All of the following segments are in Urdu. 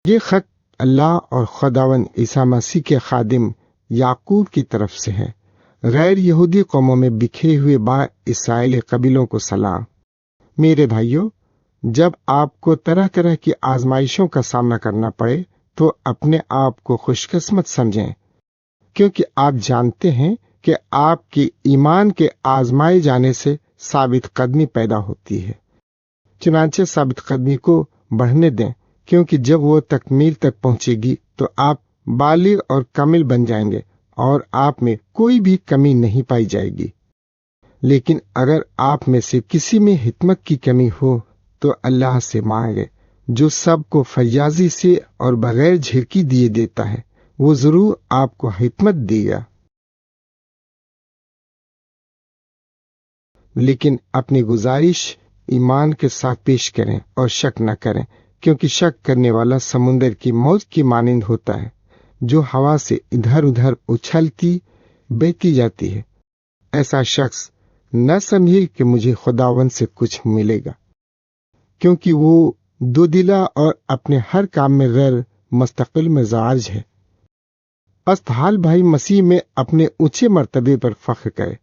یہ خط اللہ اور خداوند عیسیٰ مسیح کے خادم یعقوب کی طرف سے ہے۔ غیر یہودی قوموں میں بکھرے ہوئے با اسرائیلی قبیلوں کو سلام۔ میرے بھائیوں، جب آپ کو طرح طرح کی آزمائشوں کا سامنا کرنا پڑے تو اپنے آپ کو خوش قسمت سمجھیں، کیونکہ آپ جانتے ہیں کہ آپ کے ایمان کے آزمائے جانے سے ثابت قدمی پیدا ہوتی ہے۔ چنانچہ ثابت قدمی کو بڑھنے دیں، کیونکہ جب وہ تکمیل تک پہنچے گی تو آپ بالغ اور کامل بن جائیں گے اور آپ میں کوئی بھی کمی نہیں پائی جائے گی۔ لیکن اگر آپ میں سے کسی میں حکمت کی کمی ہو تو اللہ سے مانگے، جو سب کو فیاضی سے اور بغیر جھڑکی دیے دیتا ہے، وہ ضرور آپ کو حکمت دے گا۔ لیکن اپنی گزارش ایمان کے ساتھ پیش کریں اور شک نہ کریں، کیونکہ شک کرنے والا سمندر کی موج کی مانند ہوتا ہے، جو ہوا سے ادھر ادھر اچھلتی بہتی جاتی ہے۔ ایسا شخص نہ سمجھے کہ مجھے خداوند سے کچھ ملے گا، کیونکہ وہ دو دلا اور اپنے ہر کام میں غیر مستقل مزاج ہے۔ استحال بھائی مسیح میں اپنے اونچے مرتبے پر فخر کرے،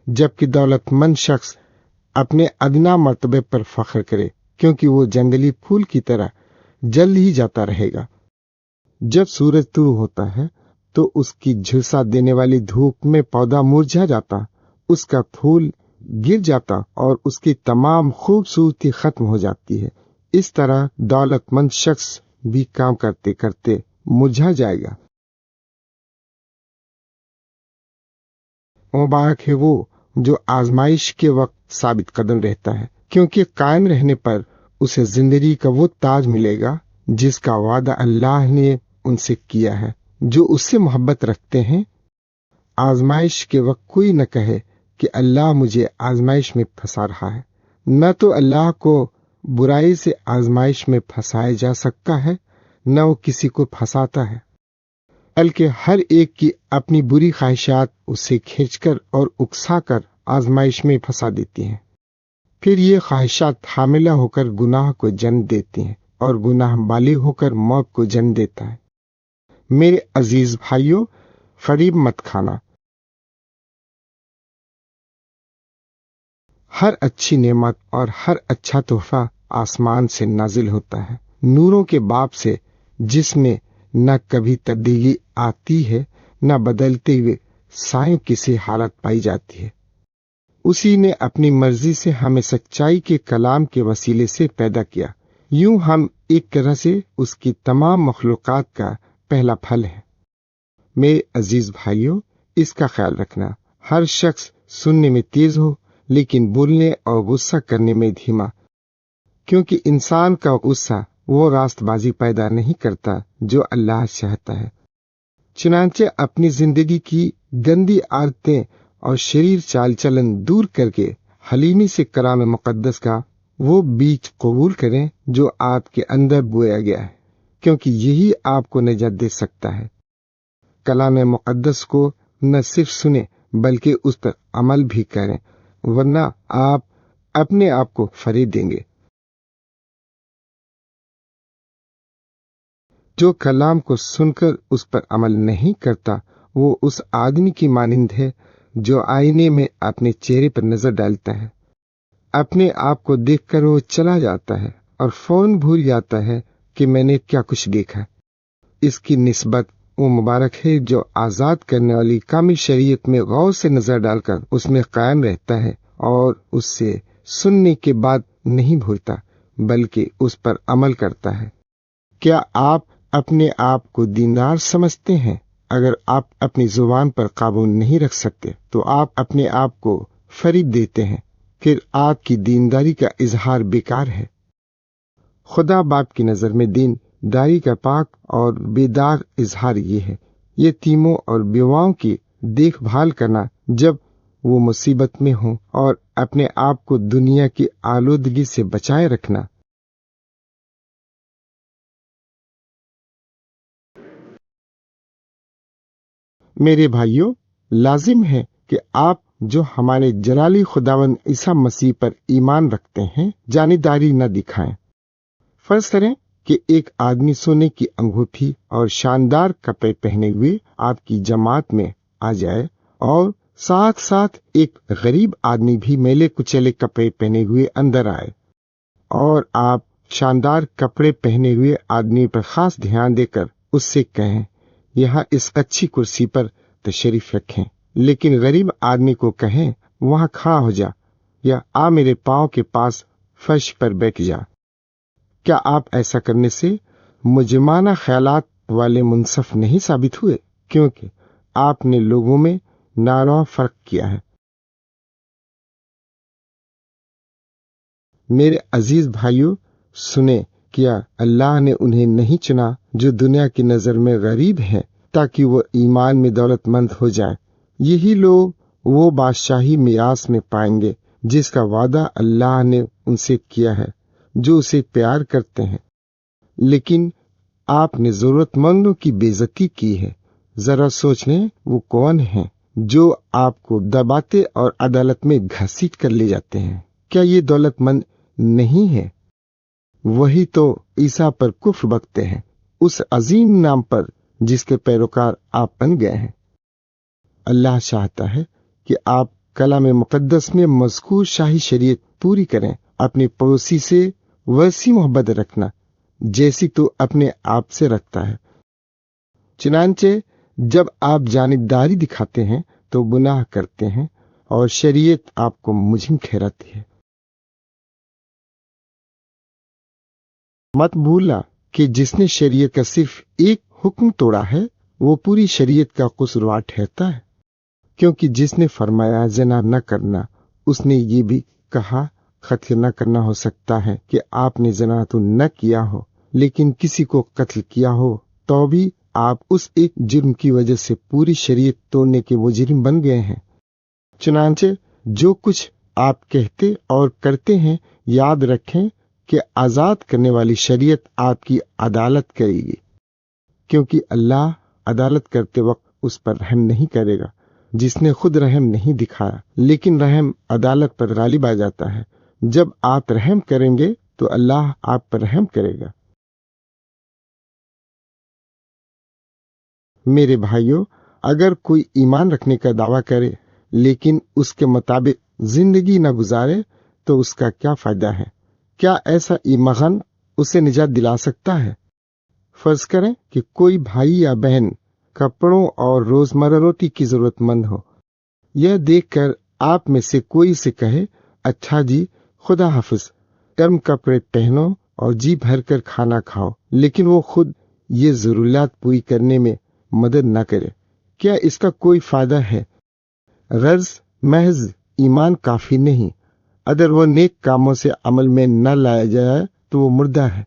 جبکہ دولت مند شخص اپنے ادنا مرتبے پر فخر کرے، کیونکہ وہ جنگلی پھول کی طرح جل ہی جاتا رہے گا۔ جب سورج طلوع ہوتا ہے تو اس کی جھلسا دینے والی دھوپ میں پودا مرجھا جاتا، اس کا پھول گر جاتا اور اس کی تمام خوبصورتی ختم ہو جاتی ہے۔ اس طرح دولت مند شخص بھی کام کرتے کرتے مرجھا جائے گا۔ مبارک ہے وہ جو آزمائش کے وقت ثابت قدم رہتا ہے، کیونکہ قائم رہنے پر اسے زندگی کا وہ تاج ملے گا جس کا وعدہ اللہ نے ان سے کیا ہے جو اس سے محبت رکھتے ہیں۔ آزمائش کے وقت کوئی نہ کہے کہ اللہ مجھے آزمائش میں پھنسا رہا ہے، نہ تو اللہ کو برائی سے آزمائش میں پھنسایا جا سکتا ہے، نہ وہ کسی کو پھنساتا ہے، بلکہ ہر ایک کی اپنی بری خواہشات اسے کھینچ کر اور اکسا کر آزمائش میں پھنسا دیتی ہیں۔ پھر یہ خواہشات حاملہ ہو کر گناہ کو جنم دیتی ہیں اور گناہ بالغ ہو کر موت کو جنم دیتا ہے۔ میرے عزیز بھائیوں، فریب مت کھانا۔ ہر اچھی نعمت اور ہر اچھا تحفہ آسمان سے نازل ہوتا ہے، نوروں کے باپ سے، جس میں نہ کبھی تبدیلی آتی ہے نہ بدلتے ہوئے سایوں کسی حالت پائی جاتی ہے۔ اسی نے اپنی مرضی سے ہمیں سچائی کے کلام کے وسیلے سے پیدا کیا، یوں ہم ایک طرح سے اس کی تمام مخلوقات کا پہلا پھل ہے۔ میرے عزیز بھائیوں، اس کا خیال رکھنا، ہر شخص سننے میں تیز ہو لیکن بولنے اور غصہ کرنے میں دھیما، کیونکہ انسان کا غصہ وہ راست بازی پیدا نہیں کرتا جو اللہ چاہتا ہے۔ چنانچہ اپنی زندگی کی گندی عادتیں اور شریر چال چلن دور کر کے حلیمی سے کلام مقدس کا وہ بیج قبول کریں جو آپ کے اندر بویا گیا ہے، کیونکہ یہی آپ کو نجات دے سکتا ہے۔ کلام مقدس کو نہ صرف سنیں بلکہ اس پر عمل بھی کریں، ورنہ آپ اپنے آپ کو فریب دیں گے۔ جو کلام کو سن کر اس پر عمل نہیں کرتا وہ اس آدمی کی مانند ہے جو آئینے میں اپنے چہرے پر نظر ڈالتا ہے، اپنے آپ کو دیکھ کر وہ چلا جاتا ہے اور فوراً بھول جاتا ہے کہ میں نے کیا کچھ دیکھا۔ اس کی نسبت وہ مبارک ہے جو آزاد کرنے والی کامل شریعت میں غور سے نظر ڈال کر اس میں قائم رہتا ہے اور اس سے سننے کے بعد نہیں بھولتا بلکہ اس پر عمل کرتا ہے۔ کیا آپ اپنے آپ کو دیندار سمجھتے ہیں؟ اگر آپ اپنی زبان پر قابو نہیں رکھ سکتے تو آپ اپنے آپ کو فریب دیتے ہیں، پھر آپ کی دینداری کا اظہار بیکار ہے۔ خدا باپ کی نظر میں دین داری کا پاک اور بیدار اظہار یہ ہے، یتیموں اور بیواؤں کی دیکھ بھال کرنا جب وہ مصیبت میں ہوں، اور اپنے آپ کو دنیا کی آلودگی سے بچائے رکھنا۔ میرے بھائیوں، لازم ہے کہ آپ جو ہمارے جلالی خداوند عیسیٰ مسیح پر ایمان رکھتے ہیں جانبداری نہ دکھائیں۔ فرض کریں کہ ایک آدمی سونے کی انگوٹھی اور شاندار کپڑے پہنے ہوئے آپ کی جماعت میں آ جائے اور ساتھ ساتھ ایک غریب آدمی بھی میلے کچیلے کپڑے پہنے ہوئے اندر آئے اور آپ شاندار کپڑے پہنے ہوئے آدمی پر خاص دھیان دے کر اس سے کہیں یہاں اس اچھی کرسی پر تشریف رکھیں، لیکن غریب آدمی کو کہیں وہاں کھڑا ہو جا یا آ میرے پاؤں کے پاس فرش پر بیٹھ جا، کیا آپ ایسا کرنے سے مجرمانہ خیالات والے منصف نہیں ثابت ہوئے؟ کیونکہ آپ نے لوگوں میں ناروا فرق کیا ہے۔ میرے عزیز بھائیوں، سنیں، کیا اللہ نے انہیں نہیں چنا جو دنیا کی نظر میں غریب ہیں تاکہ وہ ایمان میں دولت مند ہو جائیں؟ یہی لوگ وہ بادشاہی میراث میں پائیں گے جس کا وعدہ اللہ نے ان سے کیا ہے جو اسے پیار کرتے ہیں۔ لیکن آپ نے ضرورت مندوں کی بے عزتی کی ہے۔ ذرا سوچ لیں وہ کون ہیں جو آپ کو دباتے اور عدالت میں گھسیٹ کر لے جاتے ہیں؟ کیا یہ دولت مند نہیں ہے؟ وہی تو عیسیٰ پر کفر بکتے ہیں، اس عظیم نام پر جس کے پیروکار آپ بن گئے ہیں۔ اللہ چاہتا ہے کہ آپ کلام مقدس میں مذکور شاہی شریعت پوری کریں۔ اپنے پڑوسی سے ویسی محبت رکھنا جیسی تو اپنے آپ سے رکھتا ہے۔ چنانچہ جب آپ جانبداری دکھاتے ہیں تو گناہ کرتے ہیں اور شریعت آپ کو مجرم ٹھہراتی ہے۔ مت بھولا کہ جس نے شریعت کا صرف ایک حکم توڑا ہے وہ پوری شریعت کا قصوروار ٹھہرتا ہے، کیونکہ جس نے فرمایا زنا نہ کرنا، اس نے یہ بھی کہا قتل نہ کرنا۔ ہو سکتا ہے کہ آپ نے زنا تو نہ کیا ہو لیکن کسی کو قتل کیا ہو، تو بھی آپ اس ایک جرم کی وجہ سے پوری شریعت توڑنے کے مجرم بن گئے ہیں۔ چنانچہ جو کچھ آپ کہتے اور کرتے ہیں یاد رکھیں کہ آزاد کرنے والی شریعت آپ کی عدالت کرے گی، کیونکہ اللہ عدالت کرتے وقت اس پر رحم نہیں کرے گا جس نے خود رحم نہیں دکھایا، لیکن رحم عدالت پر غالب آ جاتا ہے۔ جب آپ رحم کریں گے تو اللہ آپ پر رحم کرے گا۔ میرے بھائیوں، اگر کوئی ایمان رکھنے کا دعویٰ کرے لیکن اس کے مطابق زندگی نہ گزارے تو اس کا کیا فائدہ ہے؟ کیا ایسا ایمان اسے نجات دلا سکتا ہے؟ فرض کریں کہ کوئی بھائی یا بہن کپڑوں اور روزمرہ روٹی کی ضرورت مند ہو۔ یہ دیکھ کر آپ میں سے کوئی سے کہے اچھا جی خدا حافظ، گرم کپڑے پہنو اور جی بھر کر کھانا کھاؤ، لیکن وہ خود یہ ضروریات پوری کرنے میں مدد نہ کرے، کیا اس کا کوئی فائدہ ہے؟ غرض محض ایمان کافی نہیں، اگر وہ نیک کاموں سے عمل میں نہ لایا جائے تو وہ مردہ ہے۔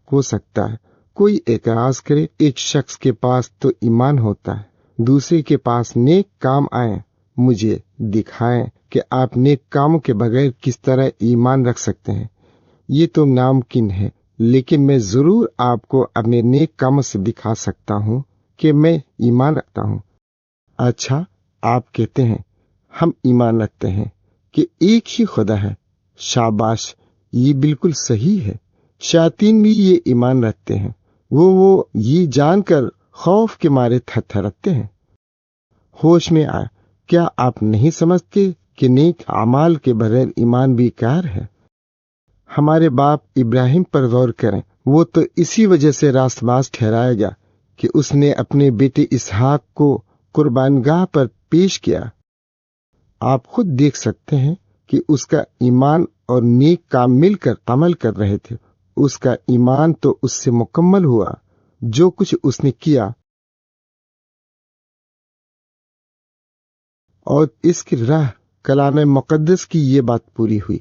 ہو سکتا ہے کوئی اعتراض کرے، ایک شخص کے پاس تو ایمان ہوتا ہے، دوسرے کے پاس نیک کام آئیں، مجھے دکھائیں کہ آپ نیک کاموں کے بغیر کس طرح ایمان رکھ سکتے ہیں۔ یہ تو ناممکن ہے، لیکن میں ضرور آپ کو اپنے نیک کاموں سے دکھا سکتا ہوں کہ میں ایمان رکھتا ہوں۔ اچھا، آپ کہتے ہیں ہم ایمان رکھتے ہیں کہ ایک ہی خدا ہے۔ شاباش، یہ بالکل صحیح ہے۔ شیاطین بھی یہ ایمان رکھتے ہیں، وہ یہ جان کر خوف کے مارے تھرتھراتے ہیں۔ ہوش میں آئے، کیا آپ نہیں سمجھتے کہ نیک اعمال کے بغیر ایمان بیکار ہے؟ ہمارے باپ ابراہیم پر غور کریں، وہ تو اسی وجہ سے راست باز ٹھہرایا گیا کہ اس نے اپنے بیٹے اسحاق کو قربانگاہ پر پیش کیا۔ آپ خود دیکھ سکتے ہیں کہ اس کا ایمان اور نیک کام مل کر عمل کر رہے تھے۔ اس کا ایمان تو اس سے مکمل ہوا جو کچھ اس نے کیا، اور اس کی راہ کلام مقدس کی یہ بات پوری ہوئی۔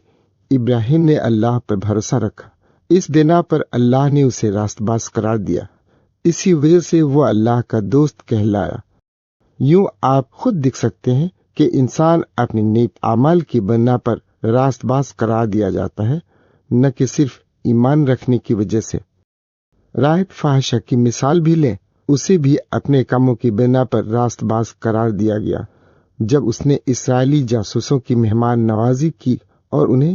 ابراہیم نے اللہ پر بھروسہ رکھا، اس بنا پر اللہ نے اسے راست باز قرار دیا، اسی وجہ سے وہ اللہ کا دوست کہلایا۔ یوں آپ خود دیکھ سکتے ہیں کہ انسان اپنے نیک اعمال کی بنا پر راست باز قرار دیا جاتا ہے، نہ کہ صرف ایمان رکھنے کی وجہ سے۔ راہب فاحشہ کی مثال بھی لیں، اسے بھی اپنے کاموں کی بنا پر راست باز قرار دیا گیا۔ جب اس نے اسرائیلی جاسوسوں کی مہمان نوازی کی اور انہیں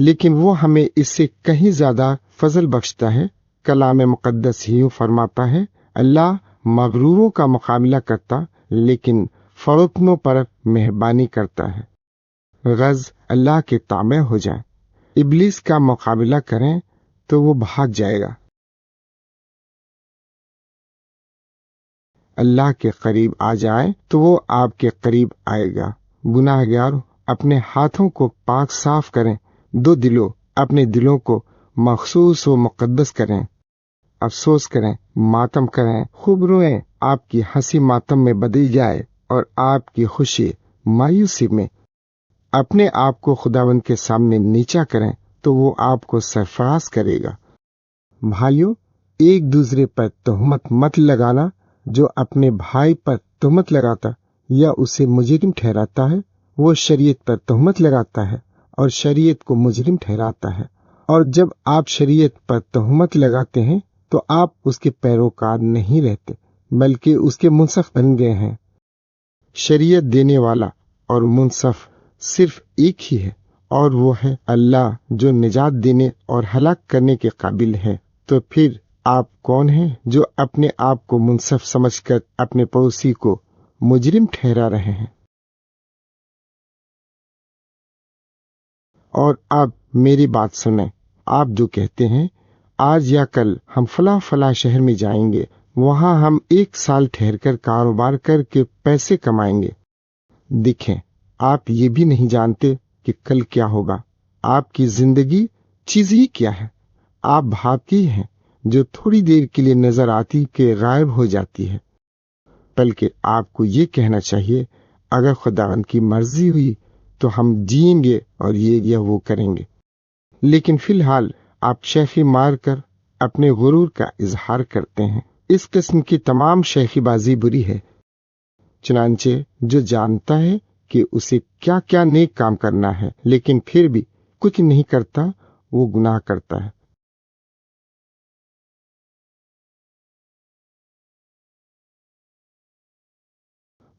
لیکن وہ ہمیں اس سے کہیں زیادہ فضل بخشتا ہے۔ کلام مقدس ہی فرماتا ہے، اللہ مغروروں کا مقابلہ کرتا لیکن فروتنوں پر مہربانی کرتا ہے۔ غرض اللہ کے تابع ہو جائیں، ابلیس کا مقابلہ کریں تو وہ بھاگ جائے گا۔ اللہ کے قریب آ جائیں تو وہ آپ کے قریب آئے گا۔ گناہ گار اپنے ہاتھوں کو پاک صاف کریں، اپنے دلوں کو مخصوص و مقدس کریں، افسوس کریں، ماتم کریں، خوب روئیں، آپ کی ہنسی ماتم میں بدل جائے اور آپ کی خوشی مایوسی میں۔ اپنے آپ کو خداوند کے سامنے نیچا کریں تو وہ آپ کو سرفراز کرے گا۔ بھائیو، ایک دوسرے پر تہمت مت لگانا۔ جو اپنے بھائی پر تہمت لگاتا یا اسے مجرم ٹھہراتا ہے، وہ شریعت پر تہمت لگاتا ہے اور شریعت کو مجرم ٹھہراتا ہے۔ اور جب آپ شریعت پر تہمت لگاتے ہیں تو آپ اس کے پیروکار نہیں رہتے بلکہ اس کے منصف بن گئے ہیں۔ شریعت دینے والا اور منصف صرف ایک ہی ہے، اور وہ ہے اللہ، جو نجات دینے اور ہلاک کرنے کے قابل ہے۔ تو پھر آپ کون ہیں جو اپنے آپ کو منصف سمجھ کر اپنے پڑوسی کو مجرم ٹھہرا رہے ہیں؟ اور اب میری بات سنیں، آپ جو کہتے ہیں آج یا کل ہم فلاں شہر میں جائیں گے، وہاں ہم 1 سال ٹھہر کر کاروبار کر کے پیسے کمائیں گے۔ دیکھیں، آپ یہ بھی نہیں جانتے کہ کل کیا ہوگا۔ آپ کی زندگی چیز ہی کیا ہے؟ آپ بھاتی ہیں جو تھوڑی دیر کے لیے نظر آتی کہ غائب ہو جاتی ہے۔ بلکہ آپ کو یہ کہنا چاہیے، اگر خداوند کی مرضی ہوئی تو ہم جئیں گے اور یہ یا وہ کریں گے۔ لیکن فی الحال آپ شیخی مار کر اپنے غرور کا اظہار کرتے ہیں۔ اس قسم کی تمام شیخی بازی بری ہے۔ چنانچہ جو جانتا ہے کہ اسے کیا کیا نیک کام کرنا ہے لیکن پھر بھی کچھ نہیں کرتا، وہ گناہ کرتا ہے۔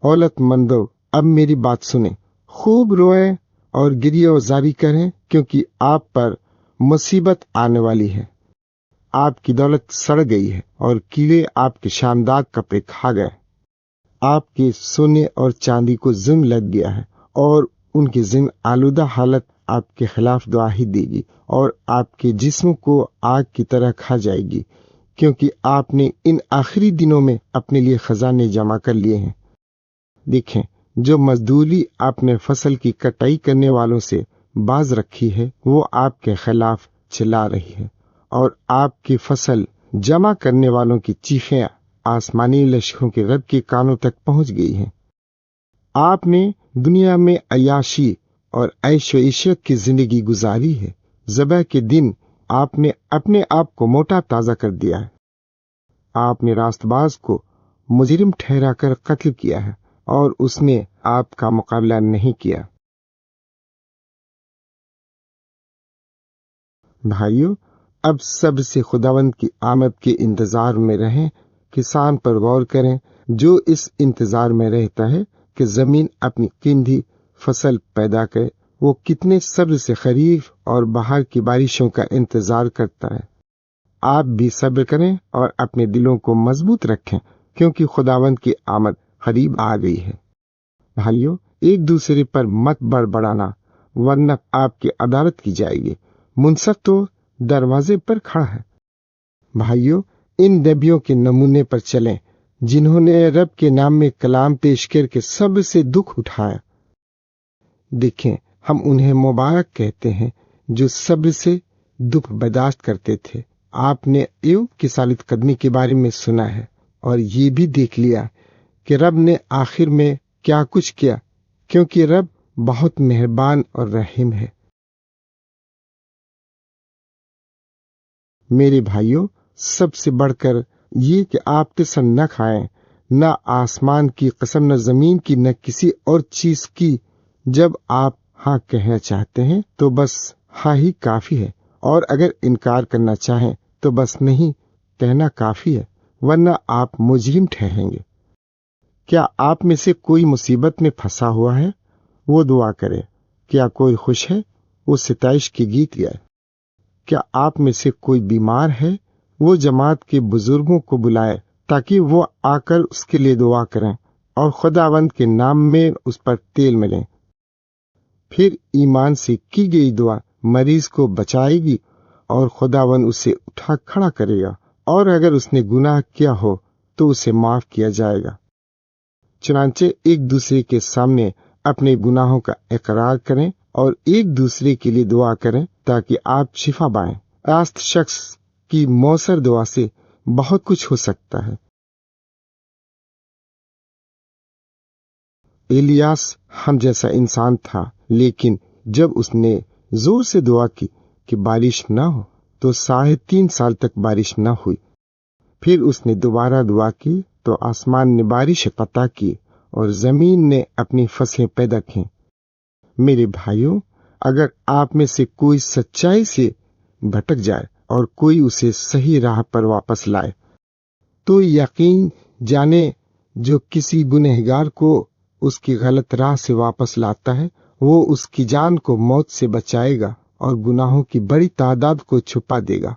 اولت مندو، اب میری بات سنیں، خوب روئیں اور گریہ وزاری کریں، کیونکہ آپ پر مصیبت آنے والی ہے۔ آپ کی دولت سڑ گئی ہے اور کیڑے آپ کے شاندار کپڑے کھا گئے۔ آپ کے سونے اور چاندی کو ظلم لگ گیا ہے، اور ان کی ظلم آلودہ حالت آپ کے خلاف گواہی دے گی اور آپ کے جسم کو آگ کی طرح کھا جائے گی، کیونکہ آپ نے ان آخری دنوں میں اپنے لیے خزانے جمع کر لیے ہیں۔ دیکھیں، جو مزدوری آپ نے فصل کی کٹائی کرنے والوں سے باز رکھی ہے، وہ آپ کے خلاف چلا رہی ہے، اور آپ کی فصل جمع کرنے والوں کی چیخیں آسمانی لشکروں کے رب کے کانوں تک پہنچ گئی ہیں۔ آپ نے دنیا میں عیاشی اور عیش و عشرت کی زندگی گزاری ہے۔ ذبح کے دن آپ نے اپنے آپ کو موٹا تازہ کر دیا ہے۔ آپ نے راست باز کو مجرم ٹھہرا کر قتل کیا ہے، اور اس نے آپ کا مقابلہ نہیں کیا۔ بھائیو، اب صبر سے خداوند کی آمد کے انتظار میں رہیں۔ کسان پر غور کریں جو اس انتظار میں رہتا ہے کہ زمین اپنی قیمتی فصل پیدا کرے۔ وہ کتنے صبر سے خریف اور بہار کی بارشوں کا انتظار کرتا ہے۔ آپ بھی صبر کریں اور اپنے دلوں کو مضبوط رکھیں، کیونکہ خداوند کی آمد قریب آ گئی ہے۔ بھائیو، ایک دوسرے پر مت بڑبڑانا، ورنہ آپ کی عدالت کی جائے گی۔ منصف تو دروازے پر کھڑا ہے۔ بھائیو، ان نبیوں کے نمونے پر چلیں جنہوں نے رب کے نام میں کلام پیش کر کے صبر سے دکھ اٹھایا۔ دیکھیں، ہم انہیں مبارک کہتے ہیں جو صبر سے دکھ برداشت کرتے تھے۔ آپ نے ایوب کی ثابت قدمی کے بارے میں سنا ہے، اور یہ بھی دیکھ لیا کہ رب نے آخر میں کیا کچھ کیا، کیونکہ رب بہت مہربان اور رحیم ہے۔ میرے بھائیوں، سب سے بڑھ کر یہ کہ آپ قسم نہ کھائیں، نہ آسمان کی قسم، نہ زمین کی، نہ کسی اور چیز کی۔ جب آپ ہاں کہنا چاہتے ہیں تو بس ہاں ہی کافی ہے، اور اگر انکار کرنا چاہیں تو بس نہیں کہنا کافی ہے، ورنہ آپ مجرم ٹھہریں گے۔ کیا آپ میں سے کوئی مصیبت میں پھنسا ہوا ہے؟ وہ دعا کرے۔ کیا کوئی خوش ہے؟ وہ ستائش کے گیت گائے۔ کیا آپ میں سے کوئی بیمار ہے؟ وہ جماعت کے بزرگوں کو بلائے تاکہ وہ آ کر اس کے لیے دعا کریں اور خداوند کے نام میں اس پر تیل ملیں۔ پھر ایمان سے کی گئی دعا مریض کو بچائے گی اور خداوند اسے اٹھا کھڑا کرے گا، اور اگر اس نے گناہ کیا ہو تو اسے معاف کیا جائے گا۔ چنانچہ ایک دوسرے کے سامنے اپنے گناہوں کا اقرار کریں اور ایک دوسرے کے لیے دعا کریں تاکہ آپ شفا پائیں۔ راست شخص کی مؤثر دعا سے بہت کچھ ہو سکتا ہے۔ الیاس ہم جیسا انسان تھا، لیکن جب اس نے زور سے دعا کی کہ بارش نہ ہو تو 3.5 سال تک بارش نہ ہوئی۔ پھر اس نے دوبارہ دعا کی تو آسمان نے بارش عطا کی اور زمین نے اپنی فصلیں پیدا کی۔ میرے بھائیوں، اگر آپ میں سے کوئی سچائی سے بھٹک جائے اور کوئی اسے صحیح راہ پر واپس لائے تو یقین جانے جو کسی گنہگار کو اس کی غلط راہ سے واپس لاتا ہے وہ اس کی جان کو موت سے بچائے گا اور گناہوں کی بڑی تعداد کو چھپا دے گا۔